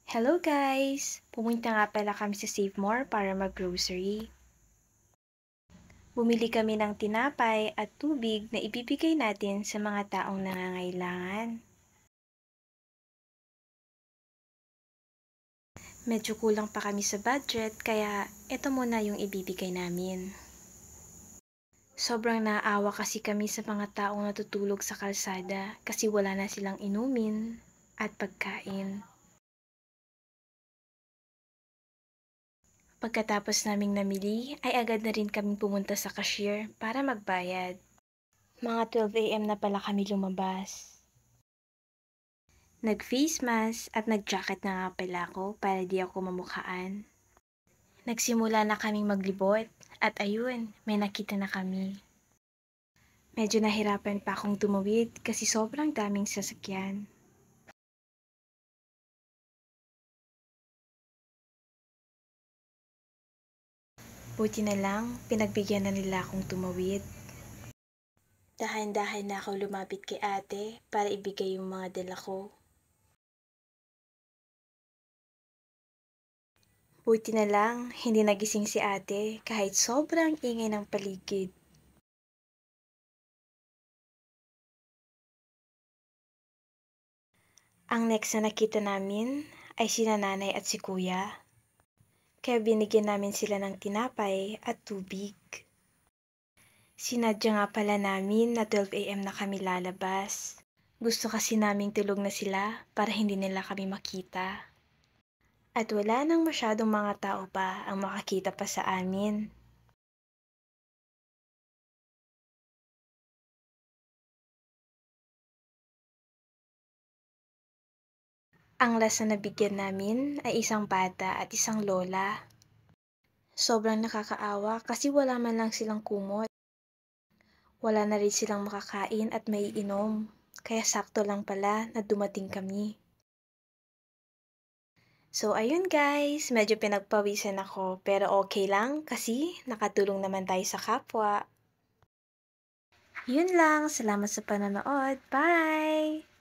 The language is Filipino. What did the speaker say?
Hello guys! Pumunta nga pala kami sa Save More para mag-grocery. Bumili kami ng tinapay at tubig na ibibigay natin sa mga taong nangangailangan. Medyo kulang pa kami sa budget kaya ito muna yung ibibigay namin. Sobrang naawa kasi kami sa mga taong natutulog sa kalsada kasi wala na silang inumin at pagkain. Pagkatapos naming namili, ay agad na rin kaming pumunta sa cashier para magbayad. Mga 12 AM na pala kami lumabas. Nag-face mask at nag-jacket na nga pala ako para di ako mamukhaan. Nagsimula na kaming maglibot at ayun, may nakita na kami. Medyo nahirapan pa akong tumawid kasi sobrang daming sasakyan. Buti na lang, pinagbigyan na nila akong tumawid. Dahan-dahan na ako lumapit kay ate para ibigay yung mga dala ko. Buti na lang, hindi nagising si ate kahit sobrang ingay ng paligid. Ang next na nakita namin ay sina nanay at si kuya. Kaya binigyan namin sila ng tinapay at tubig. Sinadya nga pala namin na 12 AM na kami lalabas. Gusto kasi naming tulog na sila para hindi nila kami makita. At wala nang masyadong mga tao pa ang makakita pa sa amin. Ang last na nabigyan namin ay isang bata at isang lola. Sobrang nakakaawa kasi wala man lang silang kumot. Wala na rin silang makakain at maiinom. Kaya sakto lang pala na dumating kami. So ayun guys, medyo pinagpawisan ako pero okay lang kasi nakatulong naman tayo sa kapwa. Yun lang, salamat sa panonood. Bye!